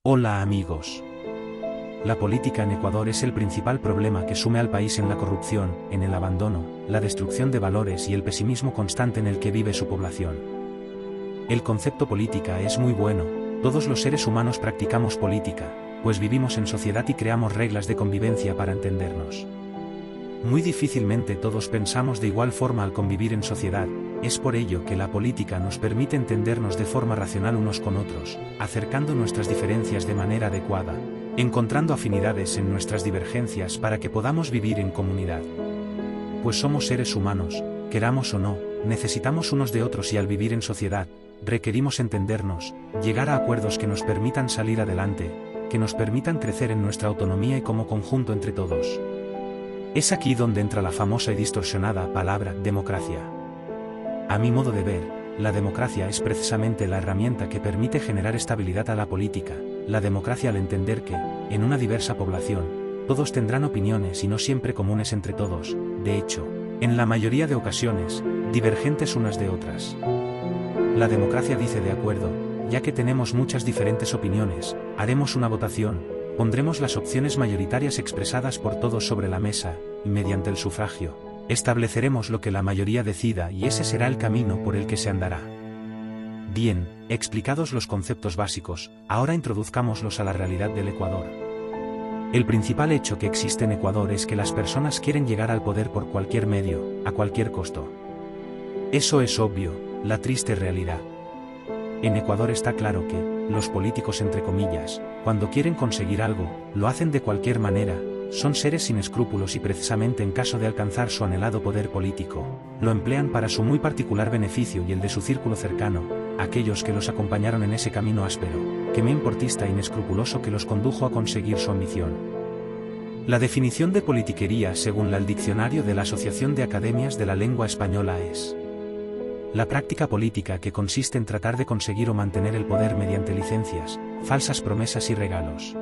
Hola amigos. La política en Ecuador es el principal problema que sume al país en la corrupción, en el abandono, la destrucción de valores y el pesimismo constante en el que vive su población. El concepto política es muy bueno, todos los seres humanos practicamos política, pues vivimos en sociedad y creamos reglas de convivencia para entendernos. Muy difícilmente todos pensamos de igual forma al convivir en sociedad, es por ello que la política nos permite entendernos de forma racional unos con otros, acercando nuestras diferencias de manera adecuada, encontrando afinidades en nuestras divergencias para que podamos vivir en comunidad. Pues somos seres humanos, queramos o no, necesitamos unos de otros y al vivir en sociedad, requerimos entendernos, llegar a acuerdos que nos permitan salir adelante, que nos permitan crecer en nuestra autonomía y como conjunto entre todos. Es aquí donde entra la famosa y distorsionada palabra democracia. A mi modo de ver, la democracia es precisamente la herramienta que permite generar estabilidad a la política, la democracia al entender que, en una diversa población, todos tendrán opiniones y no siempre comunes entre todos, de hecho, en la mayoría de ocasiones, divergentes unas de otras. La democracia dice de acuerdo, ya que tenemos muchas diferentes opiniones, haremos una votación, pondremos las opciones mayoritarias expresadas por todos sobre la mesa, y mediante el sufragio, estableceremos lo que la mayoría decida y ese será el camino por el que se andará. Bien, explicados los conceptos básicos, ahora introduzcámoslos a la realidad del Ecuador. El principal hecho que existe en Ecuador es que las personas quieren llegar al poder por cualquier medio, a cualquier costo. Eso es obvio, la triste realidad. En Ecuador está claro que, los políticos entre comillas, cuando quieren conseguir algo, lo hacen de cualquier manera, son seres sin escrúpulos y precisamente en caso de alcanzar su anhelado poder político, lo emplean para su muy particular beneficio y el de su círculo cercano, aquellos que los acompañaron en ese camino áspero, quemeimportista e inescrupuloso que los condujo a conseguir su ambición. La definición de politiquería según el diccionario de la Asociación de Academias de la Lengua Española es: la práctica política que consiste en tratar de conseguir o mantener el poder mediante licencias, falsas promesas y regalos.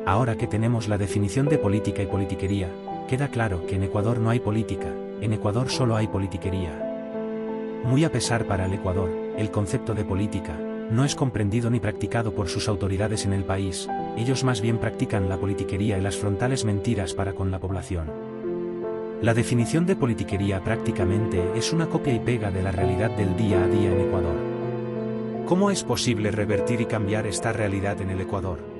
Ahora que tenemos la definición de política y politiquería, queda claro que en Ecuador no hay política, en Ecuador solo hay politiquería. Muy a pesar para el Ecuador, el concepto de política no es comprendido ni practicado por sus autoridades en el país, ellos más bien practican la politiquería y las frontales mentiras para con la población. La definición de politiquería prácticamente es una copia y pega de la realidad del día a día en Ecuador. ¿Cómo es posible revertir y cambiar esta realidad en el Ecuador?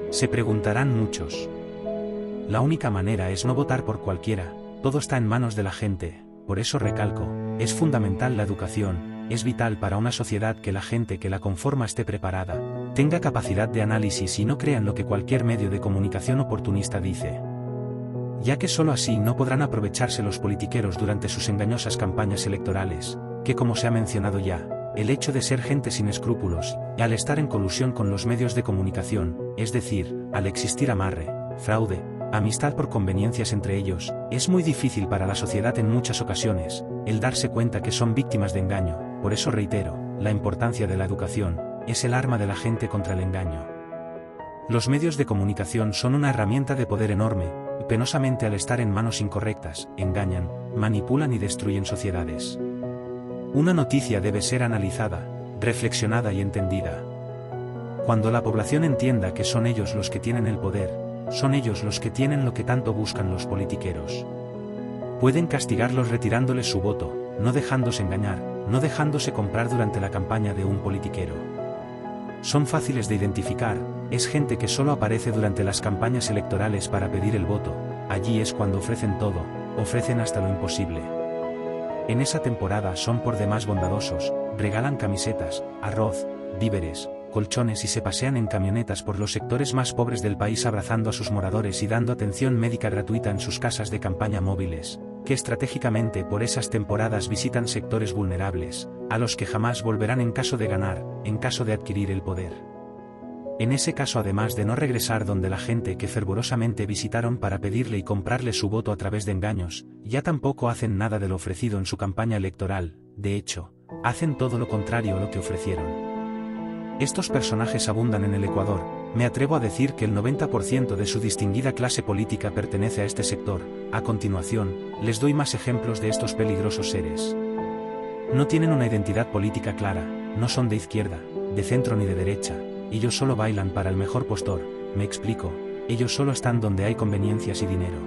Se preguntarán muchos. La única manera es no votar por cualquiera, todo está en manos de la gente, por eso recalco, es fundamental la educación, es vital para una sociedad que la gente que la conforma esté preparada, tenga capacidad de análisis y no crea en lo que cualquier medio de comunicación oportunista dice. Ya que solo así no podrán aprovecharse los politiqueros durante sus engañosas campañas electorales, que como se ha mencionado ya, el hecho de ser gente sin escrúpulos, y al estar en colusión con los medios de comunicación, es decir, al existir amarre, fraude, amistad por conveniencias entre ellos, es muy difícil para la sociedad en muchas ocasiones, el darse cuenta que son víctimas de engaño, por eso reitero, la importancia de la educación, es el arma de la gente contra el engaño. Los medios de comunicación son una herramienta de poder enorme, y penosamente al estar en manos incorrectas, engañan, manipulan y destruyen sociedades. Una noticia debe ser analizada, reflexionada y entendida. Cuando la población entienda que son ellos los que tienen el poder, son ellos los que tienen lo que tanto buscan los politiqueros. Pueden castigarlos retirándoles su voto, no dejándose engañar, no dejándose comprar durante la campaña de un politiquero. Son fáciles de identificar, es gente que solo aparece durante las campañas electorales para pedir el voto, allí es cuando ofrecen todo, ofrecen hasta lo imposible. En esa temporada son por demás bondadosos, regalan camisetas, arroz, víveres, colchones y se pasean en camionetas por los sectores más pobres del país abrazando a sus moradores y dando atención médica gratuita en sus casas de campaña móviles, que estratégicamente por esas temporadas visitan sectores vulnerables, a los que jamás volverán en caso de ganar, en caso de adquirir el poder. En ese caso, además de no regresar donde la gente que fervorosamente visitaron para pedirle y comprarle su voto a través de engaños, ya tampoco hacen nada de lo ofrecido en su campaña electoral, de hecho, hacen todo lo contrario a lo que ofrecieron. Estos personajes abundan en el Ecuador, me atrevo a decir que el 90% de su distinguida clase política pertenece a este sector. A continuación, les doy más ejemplos de estos peligrosos seres. No tienen una identidad política clara, no son de izquierda, de centro ni de derecha, ellos solo bailan para el mejor postor, me explico, ellos solo están donde hay conveniencias y dinero.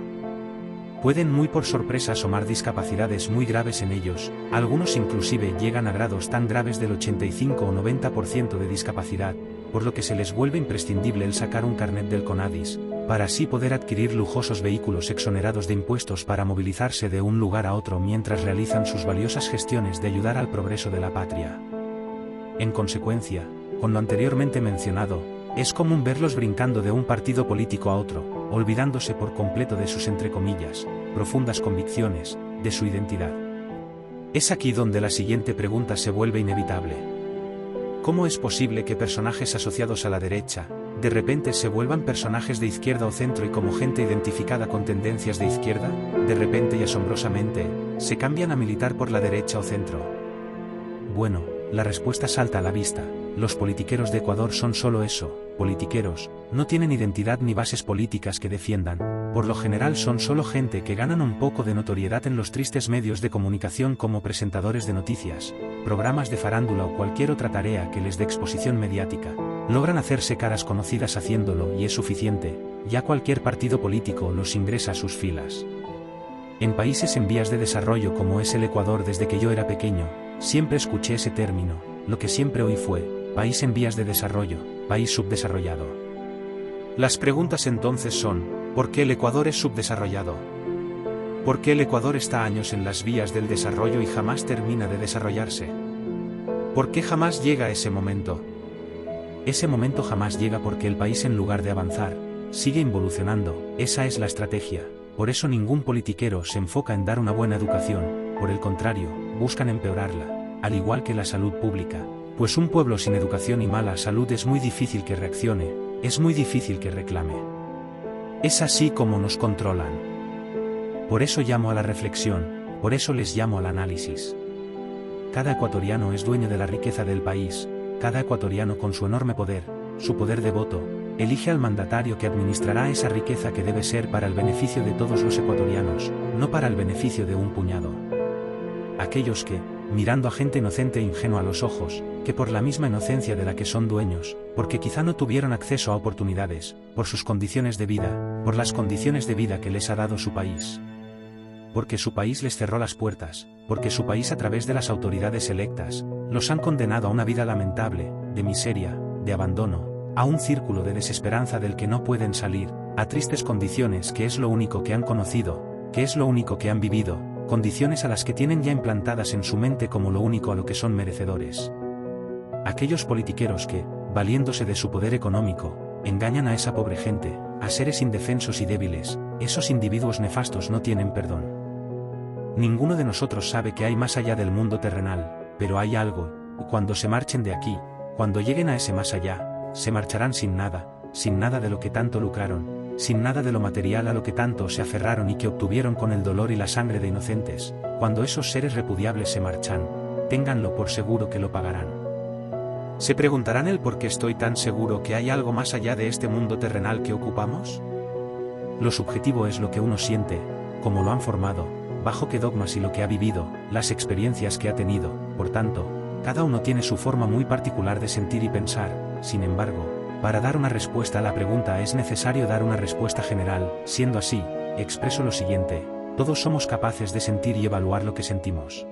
Pueden muy por sorpresa asomar discapacidades muy graves en ellos, algunos inclusive llegan a grados tan graves del 85 o 90% de discapacidad, por lo que se les vuelve imprescindible el sacar un carnet del CONADIS, para así poder adquirir lujosos vehículos exonerados de impuestos para movilizarse de un lugar a otro mientras realizan sus valiosas gestiones de ayudar al progreso de la patria. En consecuencia, con lo anteriormente mencionado, es común verlos brincando de un partido político a otro, olvidándose por completo de sus entre comillas, profundas convicciones, de su identidad. Es aquí donde la siguiente pregunta se vuelve inevitable. ¿Cómo es posible que personajes asociados a la derecha, de repente se vuelvan personajes de izquierda o centro y como gente identificada con tendencias de izquierda, de repente y asombrosamente, se cambian a militar por la derecha o centro? Bueno, la respuesta salta a la vista. Los politiqueros de Ecuador son solo eso, politiqueros, no tienen identidad ni bases políticas que defiendan, por lo general son solo gente que ganan un poco de notoriedad en los tristes medios de comunicación como presentadores de noticias, programas de farándula o cualquier otra tarea que les dé exposición mediática, logran hacerse caras conocidas haciéndolo y es suficiente, ya cualquier partido político los ingresa a sus filas. En países en vías de desarrollo como es el Ecuador desde que yo era pequeño, siempre escuché ese término, lo que siempre oí fue, país en vías de desarrollo, país subdesarrollado. Las preguntas entonces son, ¿por qué el Ecuador es subdesarrollado? ¿Por qué el Ecuador está años en las vías del desarrollo y jamás termina de desarrollarse? ¿Por qué jamás llega ese momento? Ese momento jamás llega porque el país en lugar de avanzar, sigue involucionando, esa es la estrategia, por eso ningún politiquero se enfoca en dar una buena educación, por el contrario, buscan empeorarla, al igual que la salud pública. Pues un pueblo sin educación y mala salud es muy difícil que reaccione, es muy difícil que reclame. Es así como nos controlan. Por eso llamo a la reflexión, por eso les llamo al análisis. Cada ecuatoriano es dueño de la riqueza del país, cada ecuatoriano con su enorme poder, su poder de voto, elige al mandatario que administrará esa riqueza que debe ser para el beneficio de todos los ecuatorianos, no para el beneficio de un puñado. Aquellos que, mirando a gente inocente e ingenua a los ojos, que por la misma inocencia de la que son dueños, porque quizá no tuvieron acceso a oportunidades, por sus condiciones de vida, por las condiciones de vida que les ha dado su país. Porque su país les cerró las puertas, porque su país a través de las autoridades electas, los han condenado a una vida lamentable, de miseria, de abandono, a un círculo de desesperanza del que no pueden salir, a tristes condiciones que es lo único que han conocido, que es lo único que han vivido, condiciones a las que tienen ya implantadas en su mente como lo único a lo que son merecedores. Aquellos politiqueros que, valiéndose de su poder económico, engañan a esa pobre gente, a seres indefensos y débiles, esos individuos nefastos no tienen perdón. Ninguno de nosotros sabe que hay más allá del mundo terrenal, pero hay algo, y cuando se marchen de aquí, cuando lleguen a ese más allá, se marcharán sin nada de lo que tanto lucraron, sin nada de lo material a lo que tanto se aferraron y que obtuvieron con el dolor y la sangre de inocentes. Cuando esos seres repudiables se marchan, ténganlo por seguro que lo pagarán. ¿Se preguntarán el por qué estoy tan seguro que hay algo más allá de este mundo terrenal que ocupamos? Lo subjetivo es lo que uno siente, cómo lo han formado, bajo qué dogmas y lo que ha vivido, las experiencias que ha tenido, por tanto, cada uno tiene su forma muy particular de sentir y pensar. Sin embargo, para dar una respuesta a la pregunta es necesario dar una respuesta general, siendo así, expreso lo siguiente, todos somos capaces de sentir y evaluar lo que sentimos.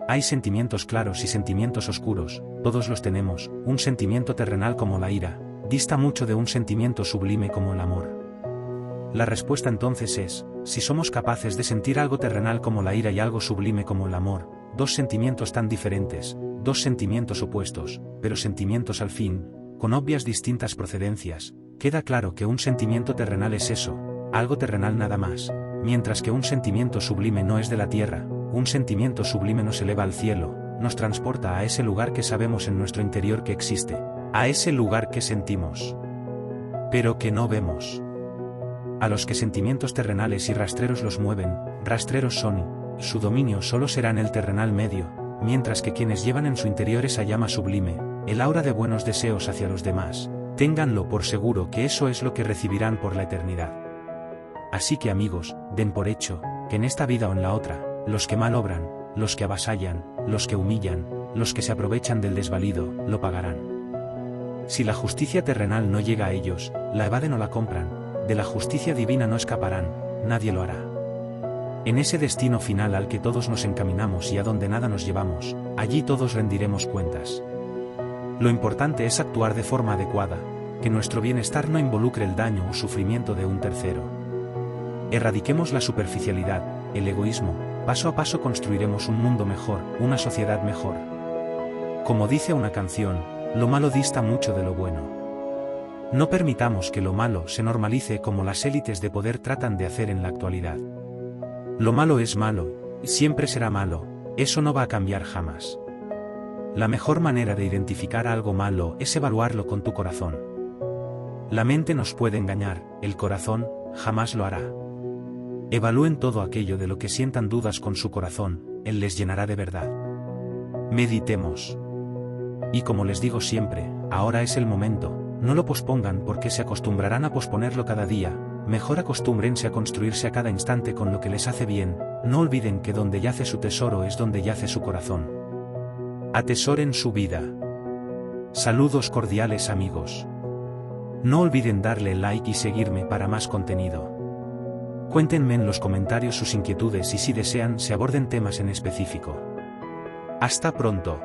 Hay sentimientos claros y sentimientos oscuros, todos los tenemos, un sentimiento terrenal como la ira, dista mucho de un sentimiento sublime como el amor. La respuesta entonces es, si somos capaces de sentir algo terrenal como la ira y algo sublime como el amor, dos sentimientos tan diferentes, dos sentimientos opuestos, pero sentimientos al fin, con obvias distintas procedencias, queda claro que un sentimiento terrenal es eso, algo terrenal nada más, mientras que un sentimiento sublime no es de la tierra, un sentimiento sublime nos eleva al cielo, nos transporta a ese lugar que sabemos en nuestro interior que existe, a ese lugar que sentimos, pero que no vemos. A los que sentimientos terrenales y rastreros los mueven, rastreros son, su dominio solo será en el terrenal medio, mientras que quienes llevan en su interior esa llama sublime, el aura de buenos deseos hacia los demás, ténganlo por seguro que eso es lo que recibirán por la eternidad. Así que amigos, den por hecho, que en esta vida o en la otra, los que mal obran, los que avasallan, los que humillan, los que se aprovechan del desvalido, lo pagarán. Si la justicia terrenal no llega a ellos, la evaden o la compran, de la justicia divina no escaparán, nadie lo hará. En ese destino final al que todos nos encaminamos y a donde nada nos llevamos, allí todos rendiremos cuentas. Lo importante es actuar de forma adecuada, que nuestro bienestar no involucre el daño o sufrimiento de un tercero. Erradiquemos la superficialidad, el egoísmo, paso a paso construiremos un mundo mejor, una sociedad mejor. Como dice una canción, lo malo dista mucho de lo bueno. No permitamos que lo malo se normalice como las élites de poder tratan de hacer en la actualidad. Lo malo es malo, y siempre será malo, eso no va a cambiar jamás. La mejor manera de identificar algo malo es evaluarlo con tu corazón. La mente nos puede engañar, el corazón jamás lo hará. Evalúen todo aquello de lo que sientan dudas con su corazón, él les llenará de verdad. Meditemos. Y como les digo siempre, ahora es el momento, no lo pospongan porque se acostumbrarán a posponerlo cada día, mejor acostúmbrense a construirse a cada instante con lo que les hace bien, no olviden que donde yace su tesoro es donde yace su corazón. Atesoren su vida. Saludos cordiales amigos. No olviden darle like y seguirme para más contenido. Cuéntenme en los comentarios sus inquietudes y si desean se aborden temas en específico. Hasta pronto.